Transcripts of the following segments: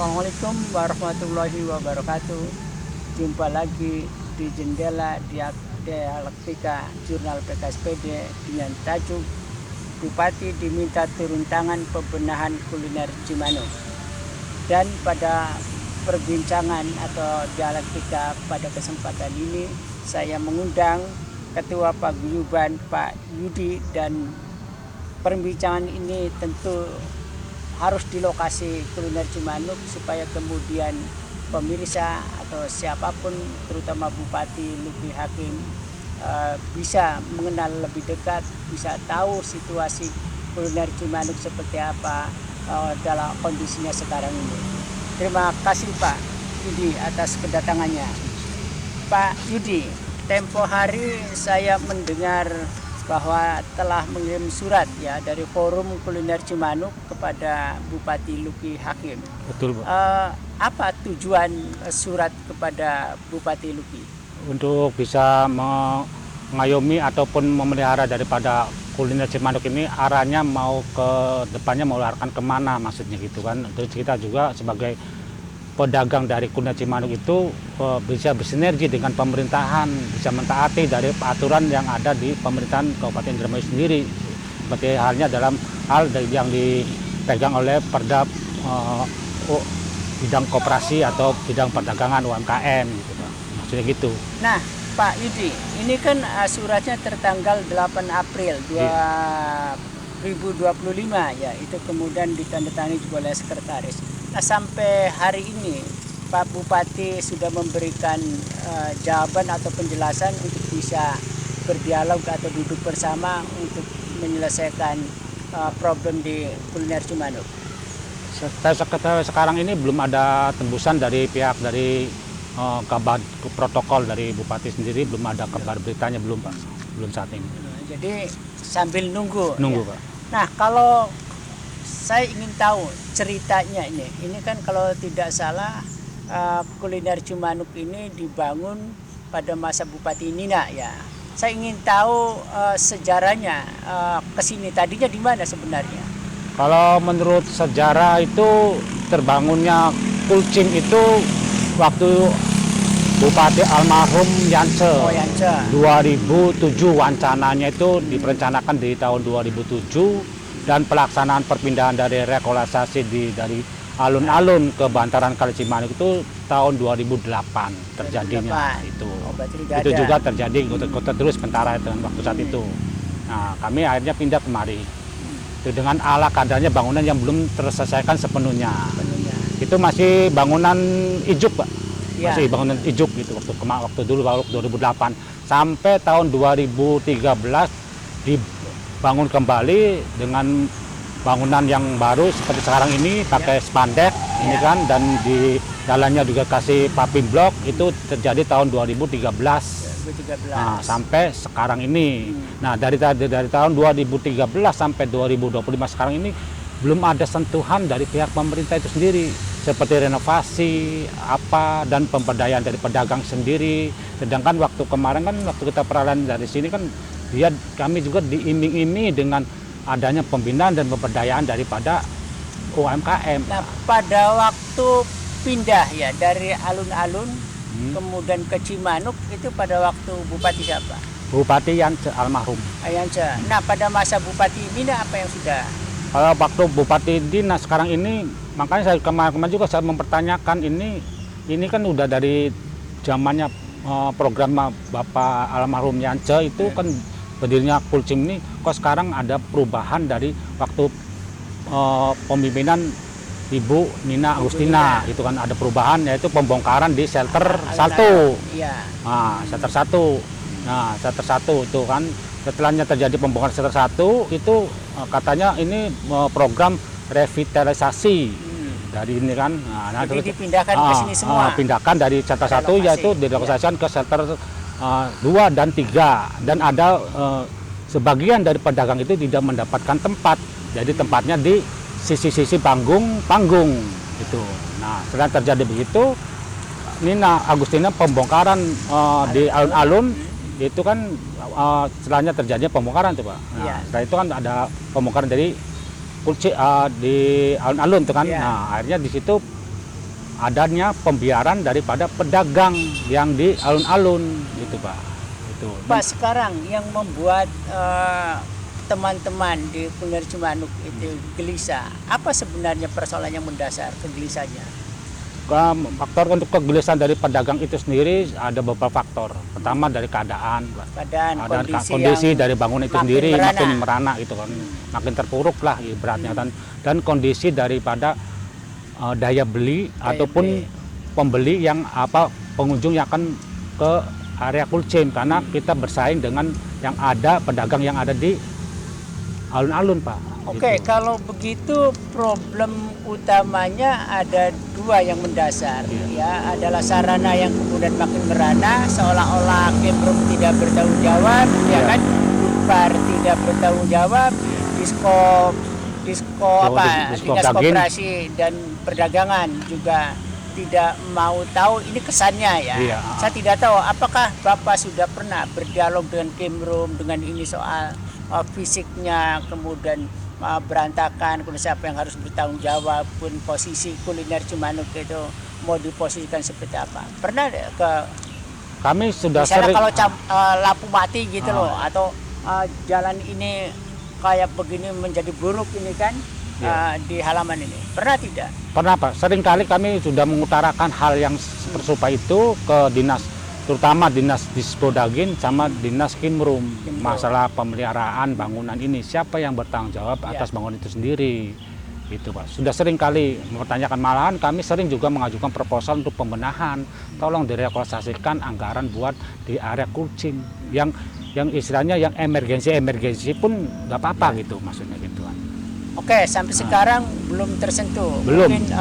Assalamualaikum warahmatullahi wabarakatuh. Jumpa lagi di Jendela Dialektika Jurnal PKSPD dengan tajuk Bupati diminta turun tangan pembenahan kuliner Cimanuk. Dan pada perbincangan atau dialektika pada kesempatan ini saya mengundang Ketua Paguyuban Pak Yudi, dan perbincangan ini tentu harus di lokasi kuliner Cimanuk supaya kemudian pemirsa atau siapapun terutama Bupati Luki Hakim bisa mengenal lebih dekat, bisa tahu situasi kuliner Cimanuk seperti apa dalam kondisinya sekarang ini. Terima kasih Pak Yudi atas kedatangannya. Pak Yudi, tempo hari saya mendengar bahwa telah mengirim surat ya dari Forum Kuliner Cimanuk kepada Bupati Luki Hakim. Betul, Pak. Apa tujuan surat kepada Bupati Luki? Untuk bisa mengayomi ataupun memelihara daripada kuliner Cimanuk ini, arahnya mau ke depannya mau arahkan kemana maksudnya gitu kan. Terus kita juga sebagai pedagang dari kuliner Cimanuk itu bisa bersinergi dengan pemerintahan, bisa mentaati dari aturan yang ada di pemerintahan Kabupaten Indramayu sendiri. Seperti halnya dalam hal yang dipegang oleh Perda bidang koperasi atau bidang perdagangan UMKM gitu, Pak. Maksudnya gitu. Nah, Pak Yudi, ini kan suratnya tertanggal 8 April 2025 ya, itu kemudian ditandatangani juga oleh sekretaris. Nah, sampai hari ini Pak Bupati sudah memberikan jawaban atau penjelasan untuk bisa berdialog atau duduk bersama untuk menyelesaikan problem di kuliner Cimanuk. Sekarang ini belum ada tembusan dari pihak dari kabar protokol dari Bupati sendiri, belum ada kabar beritanya, belum Pak, belum saat ini. Jadi sambil nunggu. Nunggu ya. Pak. Nah, kalau saya ingin tahu ceritanya ini kan kalau tidak salah kuliner Cimanuk ini dibangun pada masa Bupati Nina ya. Saya ingin tahu sejarahnya kesini tadinya di mana sebenarnya? Kalau menurut sejarah itu terbangunnya Kulcim itu waktu Bupati almarhum Yance. Oh, Yance. 2007 wancananya itu diperencanakan di tahun 2007. Dan pelaksanaan perpindahan dari rekolarisasi dari alun-alun ke bantaran Kali Cimanuk itu tahun 2008 terjadinya 2008. itu. Oh, itu juga terjadi kota terus sementara dengan waktu saat itu. Nah, kami akhirnya pindah kemari. Itu dengan ala kadarnya bangunan yang belum terselesaikan sepenuhnya. Itu masih bangunan ijuk, Pak. Ya. Masih bangunan ijuk gitu waktu dulu 2008 sampai tahun 2013 dibangun kembali dengan bangunan yang baru seperti sekarang ini pakai spandek ini kan, dan di jalannya juga kasih paping blok. Itu terjadi tahun 2013. Nah, sampai sekarang ini. Nah, dari tahun 2013 sampai 2025 sekarang ini belum ada sentuhan dari pihak pemerintah itu sendiri, seperti renovasi apa dan pemberdayaan dari pedagang sendiri. Sedangkan waktu kemarin kan waktu kita peralihan dari sini kan kami juga diiming-imingi dengan adanya pembinaan dan pemberdayaan daripada UMKM. Nah, pada waktu pindah ya dari alun-alun kemudian ke Cimanuk itu pada waktu Bupati siapa? Bupati Yance almarhum. Yance. Nah, pada masa Bupati Nina apa yang sudah? Kalau waktu Bupati Dina sekarang ini, makanya saya kemarin juga saya mempertanyakan ini kan udah dari zamannya program Bapak almarhum Yance itu kan berdirinya Kulcim ini, kok sekarang ada perubahan dari waktu pemimpinan Ibu Nina Agustina. Itu kan ada perubahan, yaitu pembongkaran di shelter 1. Iya. Nah, shelter 1. Nah, shelter 1 itu kan setelahnya terjadi pembongkaran shelter 1 itu katanya ini program revitalisasi dari ini kan. Nah, jadi dipindahkan ke sini semua. Pindahkan dari shelter 1 yaitu direlokasikan ke shelter 2 dan 3, dan ada sebagian dari pedagang itu tidak mendapatkan tempat, jadi tempatnya di sisi-sisi panggung itu. Nah, setelah terjadi begitu, Nina Agustina pembongkaran di alun-alun itu kan setelahnya terjadi pembongkaran tuh Pak. Nah, setelah itu kan ada pembongkaran dari di alun-alun tuh kan. Nah, akhirnya di situ adanya pembiaran daripada pedagang yang di alun-alun gitu Pak. Itu. Pak, sekarang yang membuat teman-teman di Kuliner Cimanuk itu gelisah, apa sebenarnya persoalan yang mendasar kegelisahannya? Faktor untuk kegelisahan dari pedagang itu sendiri ada beberapa faktor. Pertama dari keadaan, Pak. Keadaan, Ada kondisi kondisi yang dari bangunan itu makin sendiri merana. makin merana gitu kan, makin terpuruk lah ibaratnya, dan kondisi daripada daya beli ataupun beli. pembeli yang pengunjung yang akan ke area Kulcim, karena kita bersaing dengan yang ada pedagang yang ada di alun-alun Pak. Oke, Gitu. kalau begitu problem utamanya ada dua yang mendasar, ya, adalah sarana yang kemudian makin merana, seolah-olah Kemrum tidak bertanggung jawab, ya kan, Unpar tidak bertanggung jawab, disko dinas Daging. koperasi dan perdagangan juga tidak mau tahu. Ini kesannya ya. Iya. Saya tidak tahu apakah Bapak sudah pernah berdialog dengan Kemrum dengan ini soal fisiknya, kemudian berantakan, kemudian siapa yang harus bertanggung jawab, pun posisi Kuliner Cimanuk itu mau diposisikan seperti apa? Pernah ke Kami sudah misalnya sering kalau lampu mati gitu loh, atau jalan ini kayak begini menjadi buruk ini kan, di halaman ini, pernah tidak? pernah Pak, sering kali kami sudah mengutarakan hal yang serupa itu ke dinas, terutama dinas Disbodagin sama dinas Kemrum. Masalah pemeliharaan bangunan ini, siapa yang bertanggung jawab atas bangunan itu sendiri, itu Pak. Sudah sering kali mempertanyakan, malahan kami sering juga mengajukan proposal untuk pembenahan, tolong direalisasikan anggaran buat di area Kulcim yang istilahnya yang emergensi pun nggak apa-apa gitu, maksudnya gitu kan. Oke, sampai sekarang belum tersentuh. Belum. Mungkin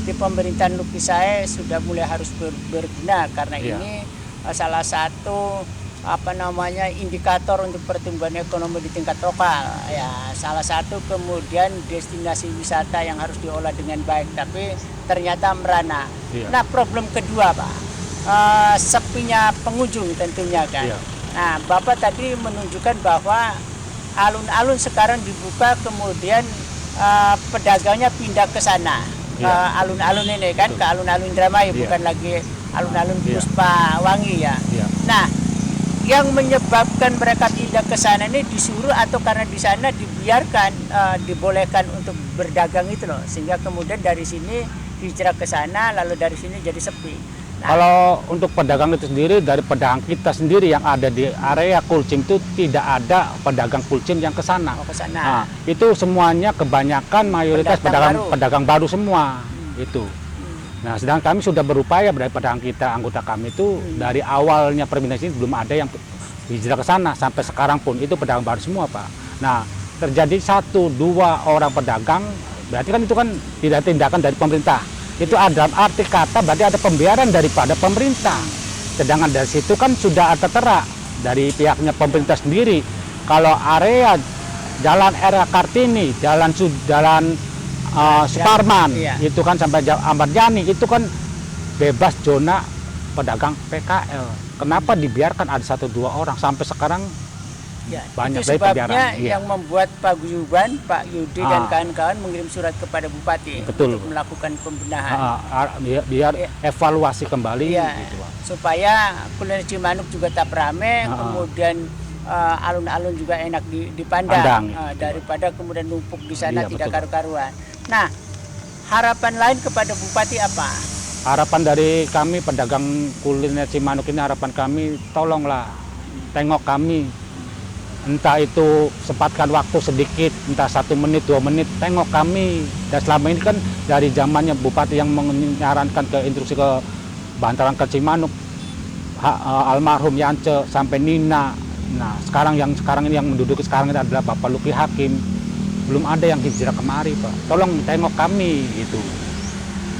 di pemerintahan Lukisae sudah mulai harus berbenah, karena ini salah satu indikator untuk pertumbuhan ekonomi di tingkat lokal. Ya, salah satu kemudian destinasi wisata yang harus diolah dengan baik, tapi ternyata merana. Nah, problem kedua Pak, sepinya pengunjung tentunya kan. Nah, Bapak tadi menunjukkan bahwa alun-alun sekarang dibuka, kemudian pedagangnya pindah ke sana, ke alun-alun ini kan, ke alun-alun Indramayu, bukan lagi alun-alun Puspa Wangi ya. Nah, yang menyebabkan mereka pindah ke sana ini disuruh atau karena di sana dibiarkan, dibolehkan untuk berdagang itu loh, sehingga kemudian dari sini hijrah ke sana, lalu dari sini jadi sepi. Nah, kalau untuk pedagang itu sendiri, dari pedagang kita sendiri yang ada di area Kulcim itu tidak ada pedagang Kulcim yang ke sana. ke sana. Nah, itu semuanya kebanyakan mayoritas pedagang baru semua itu. Nah, sedangkan kami sudah berupaya dari pedagang kita, anggota kami itu dari awalnya permintaan ini belum ada yang hijrah ke sana, sampai sekarang pun itu pedagang baru semua Pak. Nah, terjadi 1-2 orang pedagang, berarti kan itu kan tidak tindakan dari pemerintah. Itu ada arti kata berarti ada pembiaran daripada pemerintah. Sedangkan dari situ kan sudah ada tertera dari pihaknya pemerintah sendiri, kalau area Jalan Era Kartini, Jalan Suparman, itu kan sampai Ahmad Yani, itu kan bebas zona pedagang PKL. Kenapa dibiarkan ada 1-2 orang sampai sekarang? Banyak itu dari sebabnya pembiaran. yang membuat Pak Guyuban, Pak Yudi dan kawan-kawan mengirim surat kepada Bupati untuk melakukan pembenahan. Biar evaluasi kembali, gitu, supaya Kuliner Cimanuk juga tak rame, kemudian alun-alun juga enak dipandang, daripada kemudian numpuk di sana tidak karu-karuan. Nah, harapan lain kepada Bupati apa? Harapan dari kami pedagang kuliner Cimanuk ini, harapan kami tolonglah tengok kami, entah itu sempatkan waktu sedikit, entah 1 menit 2 menit, tengok kami. Dan selama ini kan dari zamannya Bupati yang menyarankan ke instruksi ke Bantaran ke Cimanuk, almarhum Yance sampai Nina. Nah, sekarang ini yang menduduki sekarang ini adalah Bapak Luki Hakim. Belum ada yang hijrah kemari Pak. Tolong tengok kami itu.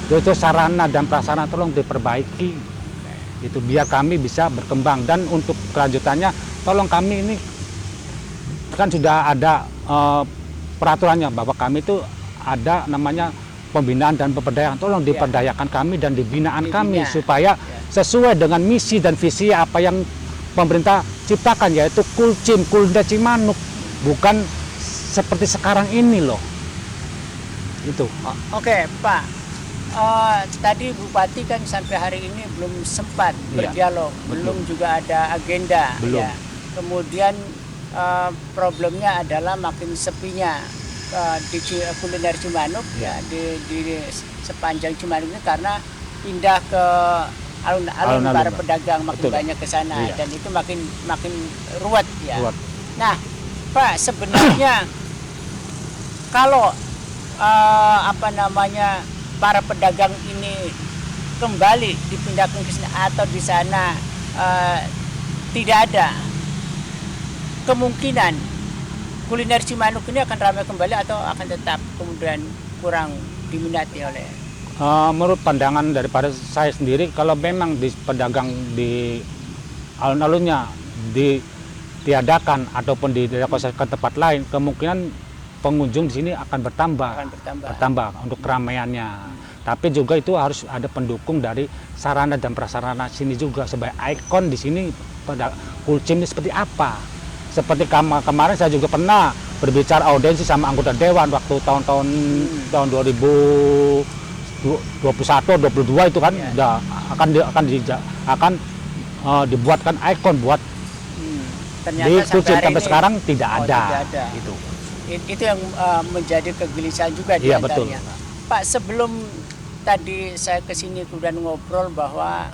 Itu sarana dan prasarana tolong diperbaiki. Itu biar kami bisa berkembang, dan untuk kelanjutannya tolong kami ini kan sudah ada peraturannya bahwa kami itu ada namanya pembinaan dan pemberdayaan. Tolong diperdayakan kami dan dibinaan kami supaya sesuai dengan misi dan visi apa yang pemerintah ciptakan, yaitu Kulcim, Kuliner Cimanuk, bukan seperti sekarang ini loh. Itu. Oke, Pak. tadi Bupati kan sampai hari ini belum sempat Iya, berdialog, betul. belum juga ada agenda. Belum. Ya. Kemudian problemnya adalah makin sepinya di kuliner Cimanuk ya di sepanjang Cimanuk ini karena pindah ke alun-alun para pedagang makin Betul. banyak ke sana Iya. dan itu makin ruwet ya. Ruwet. Nah, Pak, sebenarnya kalau para pedagang ini kembali dipindahkan ke sini atau di sana tidak ada kemungkinan kuliner Cimanuk ini akan ramai kembali atau akan tetap kemudian kurang diminati oleh Menurut pandangan daripada saya sendiri, kalau memang di pedagang di alun-alunnya ditiadakan ataupun direlokasikan ke tempat lain, kemungkinan pengunjung di sini akan bertambah untuk keramaiannya. Tapi juga itu harus ada pendukung dari sarana dan prasarana sini juga sebagai ikon di sini pada Kulcim ini seperti apa. Seperti kemarin saya juga pernah berbicara audiensi sama anggota dewan waktu tahun 2021 22 itu kan udah akan dibuatkan ikon buat di Kulcim, sampai sekarang tidak ada. Itu yang menjadi kegelisahan juga di antaranya. Pak, sebelum tadi saya kesini kemudian ngobrol bahwa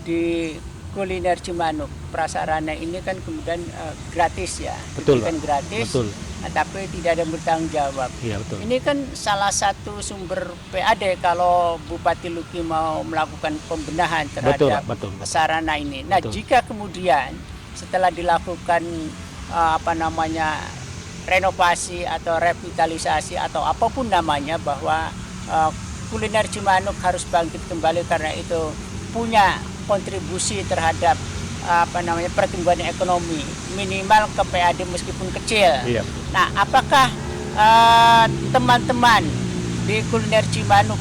di kuliner Cimanuk prasarana ini kan kemudian gratis ya, Betul, kan gratis, betul. Nah, tapi tidak ada yang bertanggung jawab. Iya, betul. Ini kan salah satu sumber PAD kalau Bupati Luki mau melakukan pembenahan terhadap sarana ini. Nah, jika kemudian setelah dilakukan renovasi atau revitalisasi atau apapun namanya, bahwa kuliner Cimanuk harus bangkit kembali karena itu punya kontribusi terhadap pertumbuhan ekonomi minimal ke PAD meskipun kecil. Iya. Nah, apakah teman-teman di kuliner Cimanuk,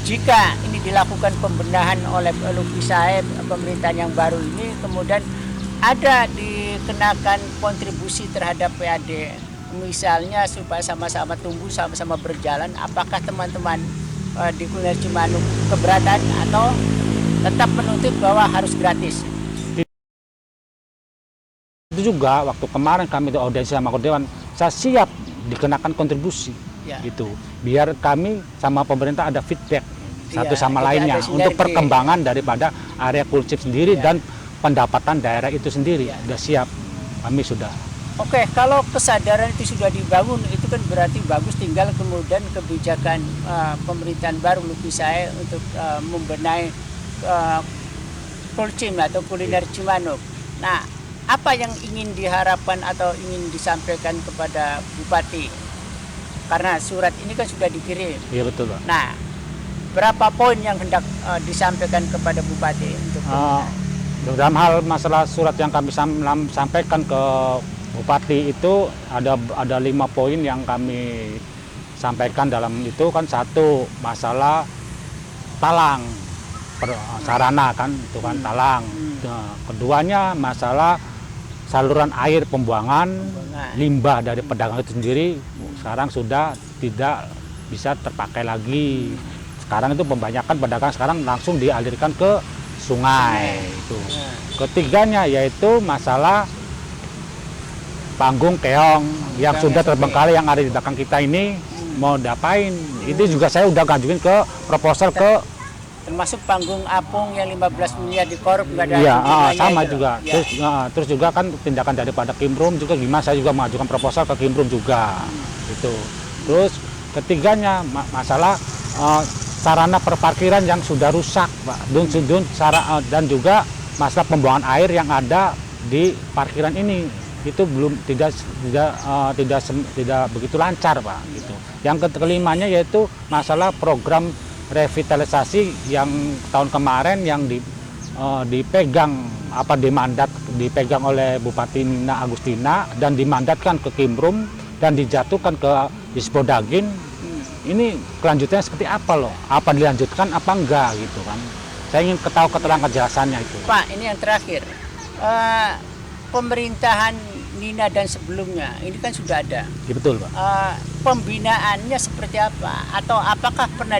jika ini dilakukan pembenahan oleh Luki Saeb, pemerintahan yang baru ini, kemudian ada dikenakan kontribusi terhadap PAD, misalnya supaya sama-sama tumbuh, sama-sama berjalan, apakah teman-teman di kuliner Cimanuk keberatan atau tetap menuntut bahwa harus gratis? Itu juga waktu kemarin kami itu audiensi sama anggota dewan, saya siap dikenakan kontribusi gitu, biar kami sama pemerintah ada feedback satu sama lainnya untuk perkembangan daripada area Kulcim sendiri dan pendapatan daerah itu sendiri. Sudah siap, kami sudah. Oke, kalau kesadaran itu sudah dibangun, itu kan berarti bagus, tinggal kemudian kebijakan pemerintahan baru Luki Saeb untuk membenahi Kulcim atau kuliner Cimanuk. Nah, apa yang ingin diharapkan atau ingin disampaikan kepada Bupati? Karena surat ini kan sudah dikirim. Iya, betul, Pak. Nah, berapa poin yang hendak disampaikan kepada Bupati untuk dalam hal masalah surat yang kami sampaikan ke Bupati itu ada 5 poin yang kami sampaikan. Dalam itu kan satu masalah talang sarana kan, itu kan talang. Nah, keduanya masalah saluran air pembuangan limbah dari pedagang itu sendiri sekarang sudah tidak bisa terpakai lagi. Sekarang itu kebanyakan pedagang sekarang langsung dialirkan ke sungai. Itu. Ketiganya yaitu masalah panggung keong yang sudah terbengkalai yang ada di belakang kita ini, mau diapain? Itu juga saya udah ngajuin ke proposal ke, termasuk panggung apung yang 15 miliar dikorup, nggak ada. Iya, sama itu juga. Terus juga kan tindakan daripada Kimrum juga gimana, saya juga mengajukan proposal ke Kimrum juga. Itu. Terus ketiganya masalah sarana perparkiran yang sudah rusak, Pak. Dan juga masalah pembuangan air yang ada di parkiran ini itu belum tidak begitu lancar, Pak. Gitu. Yang kelimanya yaitu masalah program revitalisasi yang tahun kemarin yang dipegang dipegang oleh Bupati Nina Agustina dan dimandatkan ke Kimrum dan dijatuhkan ke Dispodagin. Ini kelanjutannya seperti apa loh? Apa dilanjutkan apa enggak gitu kan? Saya ingin tahu keterangan kejelasannya itu. Pak, ini yang terakhir. Pemerintahan Nina dan sebelumnya ini kan sudah ada. Ya, betul Pak. Pembinaannya seperti apa? Atau apakah pernah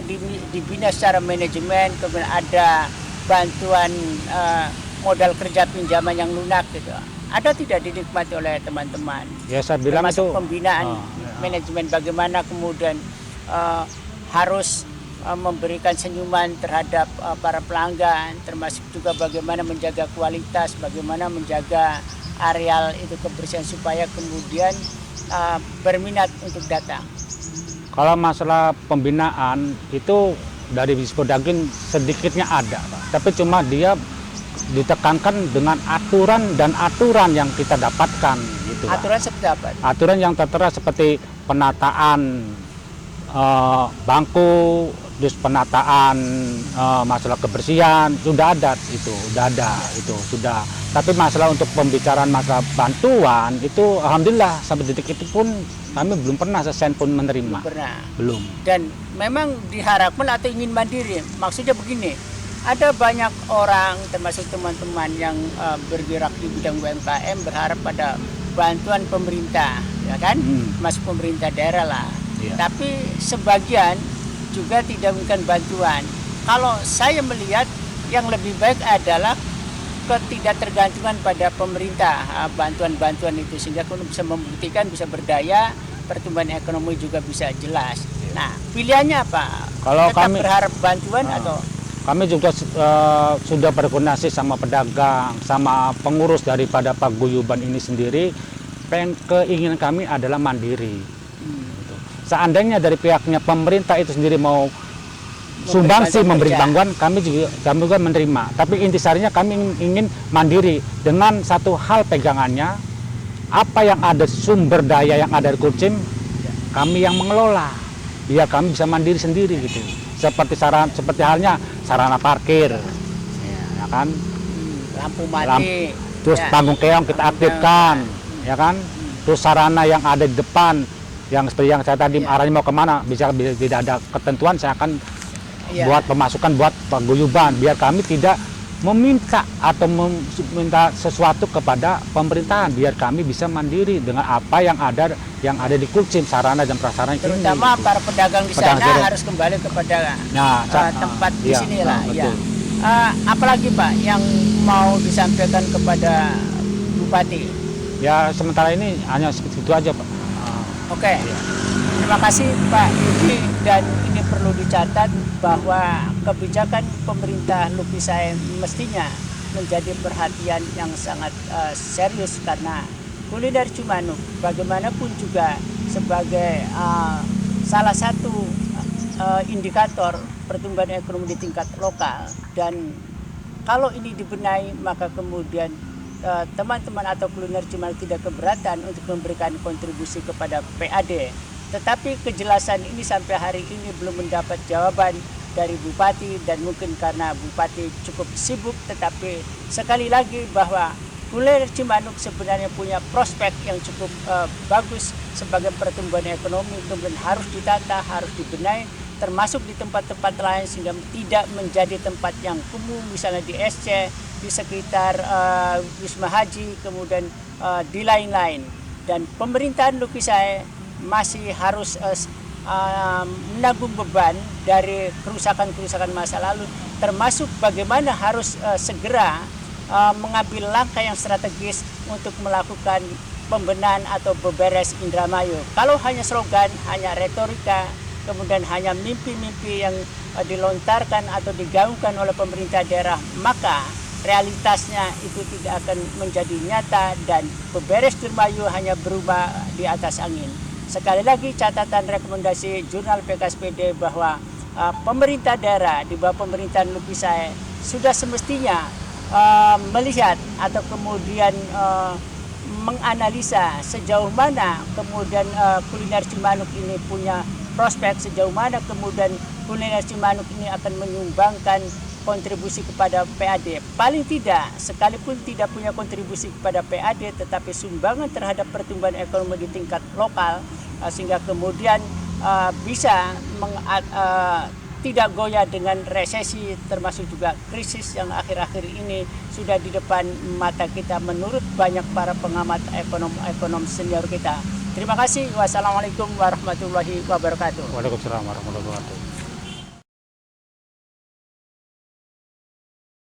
dibina secara manajemen, kemudian ada bantuan modal kerja pinjaman yang lunak gitu? Ada tidak dinikmati oleh teman-teman? Ya saya bilang Termasuk itu pembinaan manajemen bagaimana kemudian harus memberikan senyuman terhadap para pelanggan, termasuk juga bagaimana menjaga kualitas, bagaimana menjaga areal itu kebersihan supaya kemudian berminat untuk datang. kalau masalah pembinaan itu dari Dispodagin sedikitnya ada Pak. Tapi cuma dia ditekankan dengan aturan dan aturan yang kita dapatkan gitu Pak. Aturan seperti apa? Aturan yang tertera seperti penataan bangku, terus penataan masalah kebersihan sudah ada itu sudah. Tapi masalah untuk pembicaraan masalah bantuan itu alhamdulillah sampai detik itu pun kami belum pernah sesen pun menerima. Belum. Dan memang diharapkan atau ingin mandiri. Maksudnya begini, ada banyak orang termasuk teman-teman yang bergerak di bidang UMKM berharap pada bantuan pemerintah, ya kan? Masuk pemerintah daerah lah. Iya. Tapi sebagian juga tidak memberikan bantuan. Kalau saya melihat yang lebih baik adalah ketidaktergantungan pada pemerintah, bantuan-bantuan itu sehingga bisa membuktikan, bisa berdaya, pertumbuhan ekonomi juga bisa jelas. Nah, pilihannya apa? Kalau Tetap kami berharap bantuan atau kami juga sudah berkoordinasi sama pedagang, sama pengurus daripada paguyuban ini sendiri. Keinginan kami adalah mandiri. Seandainya dari pihaknya pemerintah itu sendiri mau sumbangsi memberi bantuan, kami juga menerima. Tapi intisarinya kami ingin mandiri dengan satu hal pegangannya, apa yang ada sumber daya yang ada di Kulcim, kami yang mengelola, biar kami bisa mandiri sendiri gitu. Seperti halnya sarana parkir, ya kan, lampu mati, terus panggung keong kita aktifkan, ya kan, terus sarana yang ada di depan, yang seperti yang saya tadi arahnya mau kemana, bisa tidak ada ketentuan, saya akan buat pemasukan buat paguyuban biar kami tidak meminta atau meminta sesuatu kepada pemerintahan, biar kami bisa mandiri dengan apa yang ada di Kulcim, sarana dan prasarana ini. Terutama para pedagang di sana harus kembali kepada tempat di sini lah. Ya. Apalagi Pak yang mau disampaikan kepada Bupati? Ya sementara ini hanya segitu aja Pak. Oke. Terima kasih Pak Yudi, dan ini perlu dicatat bahwa kebijakan pemerintah Lukisai mestinya menjadi perhatian yang sangat serius karena kuliner Cimanuk bagaimanapun juga sebagai salah satu indikator pertumbuhan ekonomi di tingkat lokal, dan kalau ini dibenahi maka kemudian teman-teman atau kuliner Cimanuk tidak keberatan untuk memberikan kontribusi kepada PAD. Tetapi kejelasan ini sampai hari ini belum mendapat jawaban dari Bupati, dan mungkin karena Bupati cukup sibuk. Tetapi sekali lagi bahwa kuliner Cimanuk sebenarnya punya prospek yang cukup bagus sebagai pertumbuhan ekonomi, kemudian harus ditata, harus dibenahi, termasuk di tempat-tempat lain sehingga tidak menjadi tempat yang kumuh, misalnya di SC, di sekitar Wisma Haji, kemudian di lain-lain. Dan pemerintahan Lukisai masih harus menanggung beban dari kerusakan-kerusakan masa lalu, termasuk bagaimana harus segera mengambil langkah yang strategis untuk melakukan pembenahan atau beberes Indramayu. Kalau hanya slogan, hanya retorika, kemudian hanya mimpi-mimpi yang dilontarkan atau digaungkan oleh pemerintah daerah, maka realitasnya itu tidak akan menjadi nyata dan beberes Indramayu hanya berubah di atas angin. Sekali lagi catatan rekomendasi Jurnal PKSPD bahwa pemerintah daerah di bawah pemerintahan Lukisai sudah semestinya melihat atau kemudian menganalisa sejauh mana kemudian kuliner Cimanuk ini punya prospek, sejauh mana kemudian kuliner Cimanuk ini akan menyumbangkan kontribusi kepada PAD. Paling tidak, sekalipun tidak punya kontribusi kepada PAD, tetapi sumbangan terhadap pertumbuhan ekonomi di tingkat lokal, sehingga kemudian bisa tidak goyah dengan resesi termasuk juga krisis yang akhir-akhir ini sudah di depan mata kita menurut banyak para pengamat ekonom senior kita. Terima kasih. Wassalamualaikum warahmatullahi wabarakatuh. Waalaikumsalam warahmatullahi wabarakatuh.